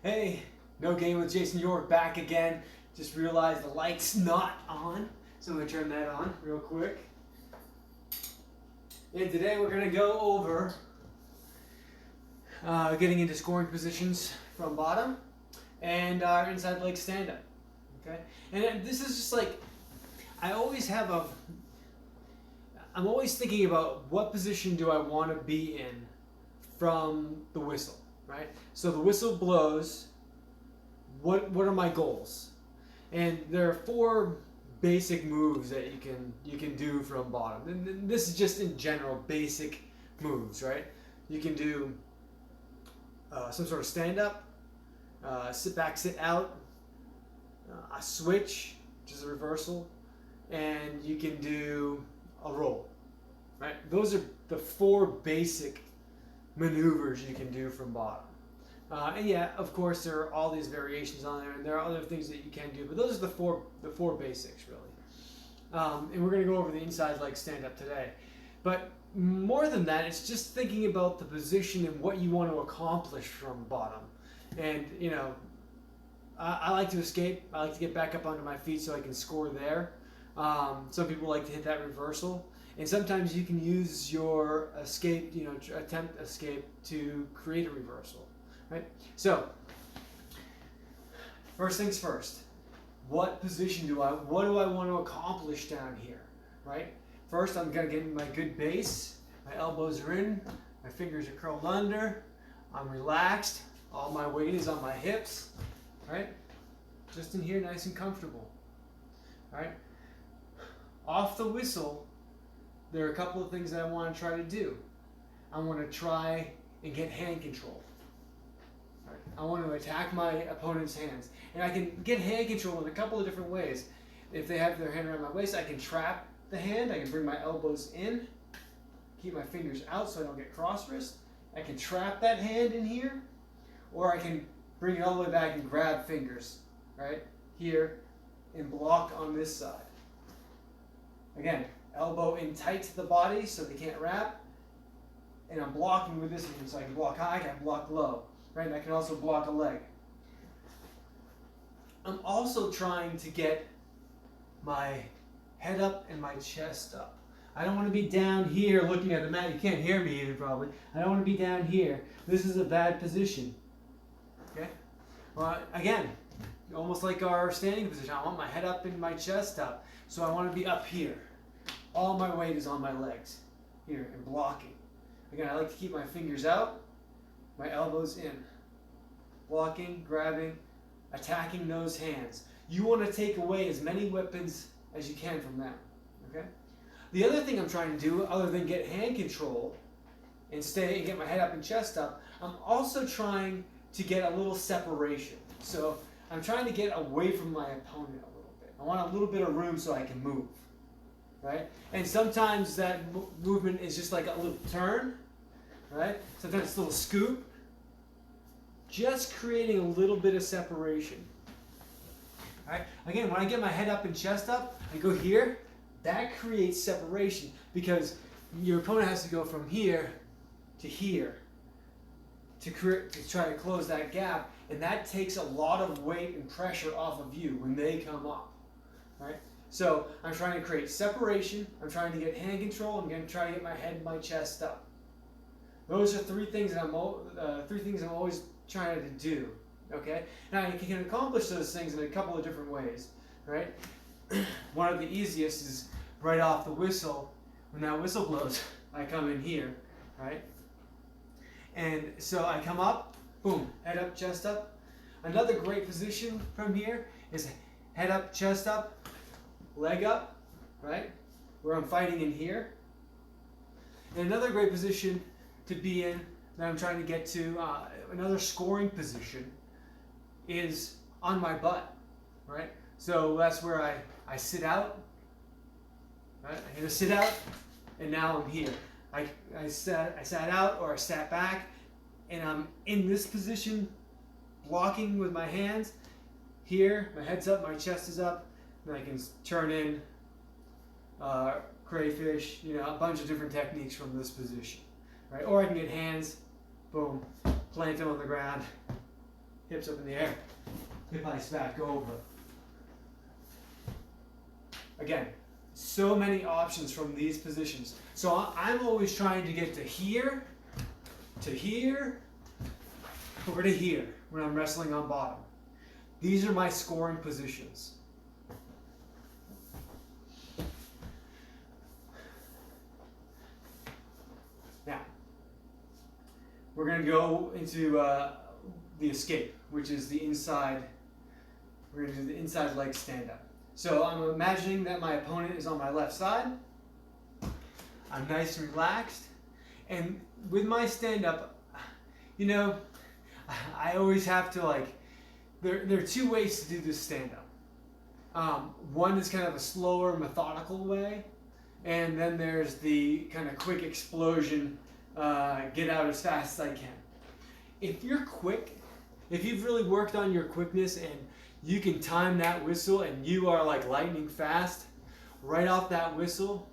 Hey, No Game with Jason York back again. Just realized the light's not on, so I'm going to turn that on real quick. And today we're going to go over getting into scoring positions from bottom and our inside leg stand-up. Okay, and this is just like, I'm always thinking about what position do I want to be in from the whistle, right? So the whistle blows. What are my goals? And there are four basic moves that you can do from bottom. And this is just in general basic moves, right? You can do some sort of stand up, sit back, sit out, a switch, which is a reversal, and you can do a roll, right? Those are the four basic maneuvers you can do from bottom. And yeah, of course, there are all these variations on there, and there are other things that you can do, but those are the four basics, really. And we're going to go over the inside leg stand-up today. But more than that, it's just thinking about the position and what you want to accomplish from bottom. And, you know, I like to escape. I like to get back up onto my feet so I can score there. Some people like to hit that reversal. And sometimes you can use your escape, attempt escape to create a reversal. Right? So, first things first. What do I want to accomplish down here? Right? First, I'm going to get my good base. My elbows are in. My fingers are curled under. I'm relaxed. All my weight is on my hips. Right? Just in here, nice and comfortable. Right? Off the whistle, there are a couple of things that I want to try to do. I want to try and get hand control. I want to attack my opponent's hands. And I can get hand control in a couple of different ways. If they have their hand around my waist, I can trap the hand. I can bring my elbows in, keep my fingers out so I don't get cross wrist. I can trap that hand in here, or I can bring it all the way back and grab fingers, right, here, and block on this side. Again, elbow in tight to the body so they can't wrap, and I'm blocking with this hand, so I can block high, I can block low. Right, and I can also block a leg. I'm also trying to get my head up and my chest up. I don't want to be down here looking at the mat. You can't hear me even probably. I don't want to be down here. This is a bad position. Okay? Well, again, almost like our standing position. I want my head up and my chest up. So I want to be up here. All my weight is on my legs here and blocking. Again, I like to keep my fingers out. My elbows in, blocking, grabbing, attacking those hands. You want to take away as many weapons as you can from them. Okay? The other thing I'm trying to do, other than get hand control and stay and get my head up and chest up, I'm also trying to get a little separation. So I'm trying to get away from my opponent a little bit. I want a little bit of room so I can move. Right? And sometimes that movement is just like a little turn. Right? Sometimes it's a little scoop. Just creating a little bit of separation. Right? Again, when I get my head up and chest up, I go here. That creates separation because your opponent has to go from here to here to try to close that gap, and that takes a lot of weight and pressure off of you when they come up. Right? So I'm trying to create separation. I'm trying to get hand control. I'm going to try to get my head and my chest up. Those are three things that I'm always trying to do. Okay? Now you can accomplish those things in a couple of different ways, right? One of the easiest is right off the whistle. When that whistle blows, I come in here, right? And so I come up, boom, head up, chest up. Another great position from here is head up, chest up, leg up, right? Where I'm fighting in here. And another great position to be in that I'm trying to get to, another scoring position, is on my butt, right? So that's where I sit out, right? I hit a sit out, and now I'm here. I sat out or I sat back, and I'm in this position, blocking with my hands. Here, my head's up, my chest is up, and I can turn in crayfish, a bunch of different techniques from this position. Right? Or I can get hands, boom, plant them on the ground, hips up in the air, hip ice back over. Again, so many options from these positions. So I'm always trying to get to here, or to here when I'm wrestling on bottom. These are my scoring positions. Now, we're going to go into the escape, which is the inside. We're going to do the inside leg stand up. So I'm imagining that my opponent is on my left side. I'm nice and relaxed. And with my stand up, you know, I always have to like, there are two ways to do this stand up. One is kind of a slower, methodical way. And then there's the kind of quick explosion, get out as fast as I can. If you're quick, if you've really worked on your quickness and you can time that whistle and you are like lightning fast, right off that whistle,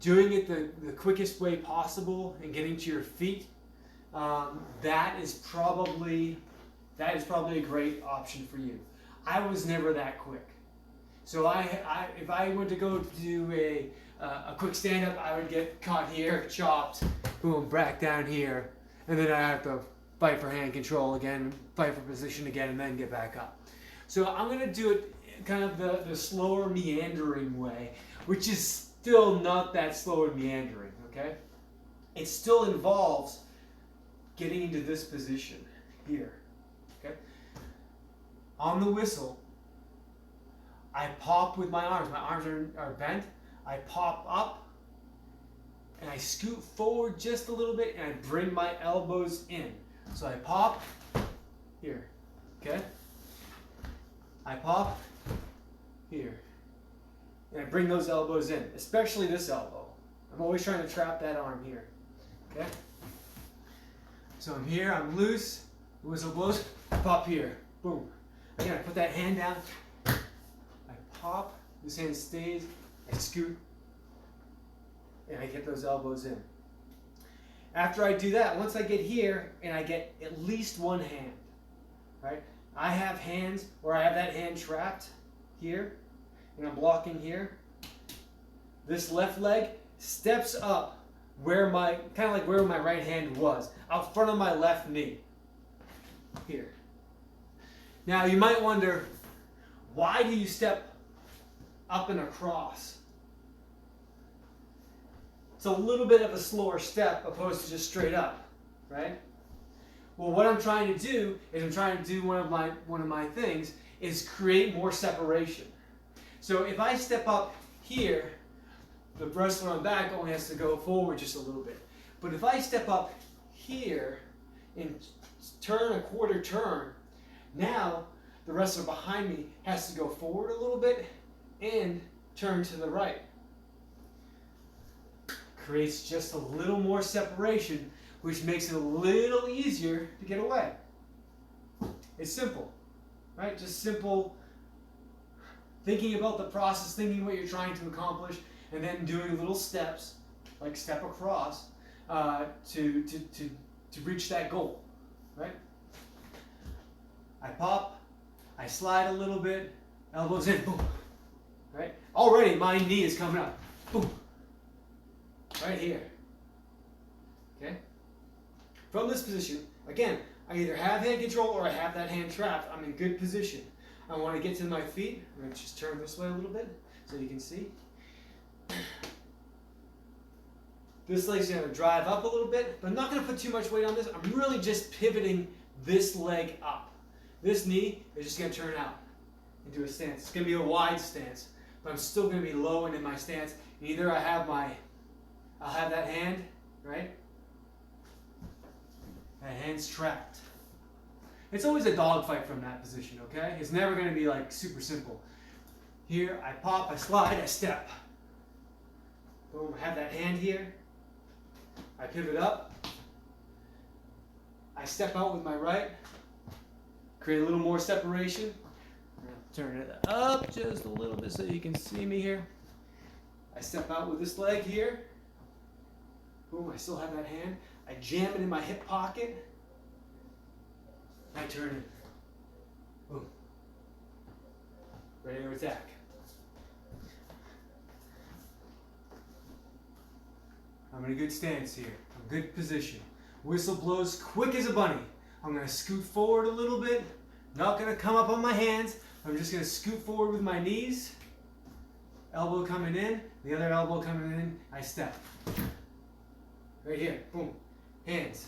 doing it the quickest way possible and getting to your feet, that is probably a great option for you. I was never that quick. So if I went to go do a quick stand-up, I would get caught here, chopped, boom, back down here, and then I have to fight for hand control again, fight for position again, and then get back up. So I'm going to do it kind of the slower meandering way, which is still not that slow and meandering, okay? It still involves getting into this position here, okay? On the whistle, I pop with my arms. My arms are bent. I pop up and I scoot forward just a little bit and I bring my elbows in. So I pop here, okay? I pop here. And I bring those elbows in, especially this elbow. I'm always trying to trap that arm here, okay? So I'm here, I'm loose, the whistle blows, I pop here, boom. Again, I put that hand down, I pop, this hand stays, I scoot, and I get those elbows in. After I do that, once I get here, and I get at least one hand, right? I have hands where I have that hand trapped here, and I'm blocking here. This left leg steps up where my, kind of like where my right hand was, out front of my left knee, here. Now you might wonder, why do you step up and across? It's a little bit of a slower step opposed to just straight up, right? Well, what I'm trying to do is I'm trying to do one of my things is create more separation. So if I step up here, the wrestler on back only has to go forward just a little bit. But if I step up here and turn a quarter turn, now the wrestler behind me has to go forward a little bit and turn to the right. Creates just a little more separation, which makes it a little easier to get away. It's simple, right? Just simple thinking about the process, thinking what you're trying to accomplish, and then doing little steps, like step across, to reach that goal, right? I pop, I slide a little bit, elbows in, boom, right? Already my knee is coming up, boom, right here, okay? From this position, again, I either have hand control or I have that hand trapped. I'm in good position. I want to get to my feet. I'm going to just turn this way a little bit so you can see. This leg's going to drive up a little bit, but I'm not going to put too much weight on this. I'm really just pivoting this leg up. This knee is just going to turn out into a stance. It's going to be a wide stance, but I'm still going to be low and in my stance. Either I'll have that hand, right? That hand's trapped. It's always a dogfight from that position, okay? It's never going to be like super simple. Here, I pop, I slide, I step. Boom, I have that hand here. I pivot up. I step out with my right. Create a little more separation. Turn it up just a little bit so you can see me here. I step out with this leg here. Boom, I still have that hand. I jam it in my hip pocket. I turn it Boom. Ready to attack. I'm in a good stance here. A good position. Whistle blows quick as a bunny. I'm going to scoot forward a little bit. Not going to come up on my hands. I'm just going to scoot forward with my knees. Elbow coming in. The other elbow coming in. I step. Right here. Boom. Hands.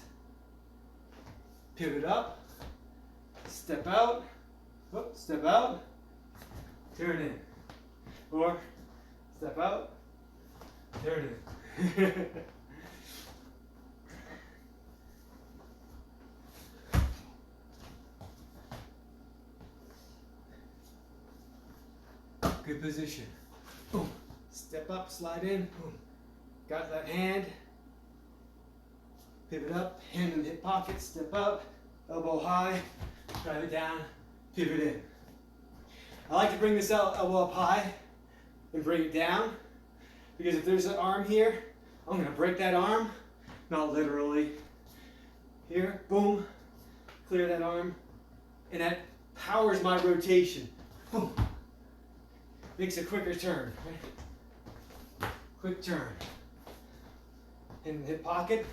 Pivot up. Step out. Oh, step out. Turn in. Or step out. Turn in. Good position. Boom. Step up, slide in. Boom. Got that hand. Pivot up, hand in the hip pocket, step up, elbow high, drive it down, pivot in. I like to bring this elbow up high and bring it down, because if there's an arm here, I'm going to break that arm, not literally. Here, boom, clear that arm, and that powers my rotation. Boom. Makes a quicker turn. Right? Quick turn. In the hip pocket,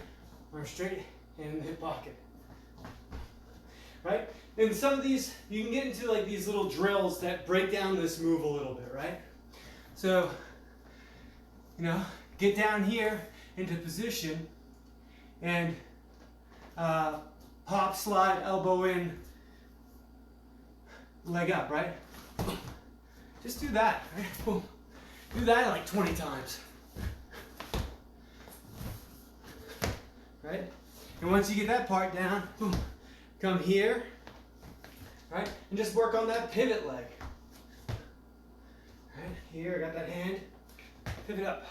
arm straight, hand in the hip pocket. Right? And some of these, you can get into like these little drills that break down this move a little bit, right? So, get down here into position and pop, slide, elbow in, leg up, right? Just do that, right? Boom. Do that like 20 times. Right? And once you get that part down, boom, come here, right? And just work on that pivot leg. Right? Here, I got that hand. Pivot up.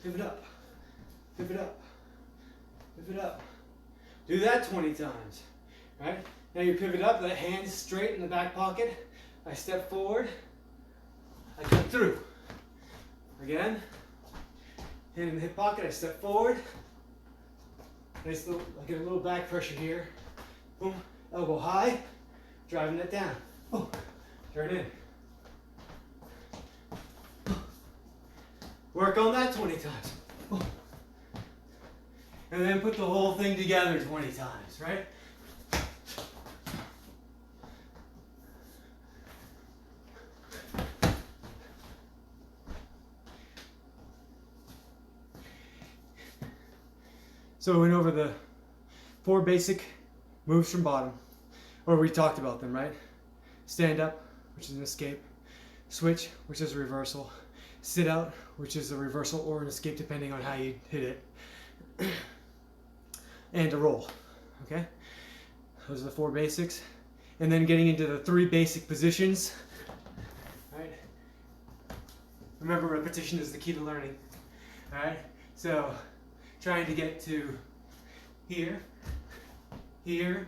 Pivot up. Pivot up. Pivot up. Do that 20 times. Right? Now you pivot up, that hand's straight in the back pocket. I step forward. I come through. Again. Hand in the hip pocket, I step forward. Nice little, I get a little back pressure here. Boom, elbow high, driving that down. Boom, turn in. Work on that 20 times. Boom. And then put the whole thing together 20 times, right? So we went over the 4 basic moves from bottom, or we talked about them, right? Stand up, which is an escape. Switch, which is a reversal. Sit out, which is a reversal or an escape depending on how you hit it. And a roll, okay? Those are the 4 basics. And then getting into the 3 basic positions, right? Remember, repetition is the key to learning, all right? So, trying to get to here, here,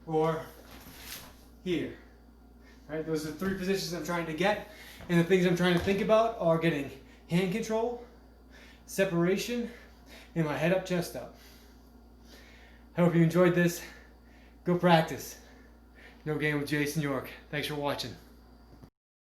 or here. Right? Those are the 3 positions I'm trying to get. And the things I'm trying to think about are getting hand control, separation, and my head up, chest up. I hope you enjoyed this. Go practice. No Game with Jason York. Thanks for watching.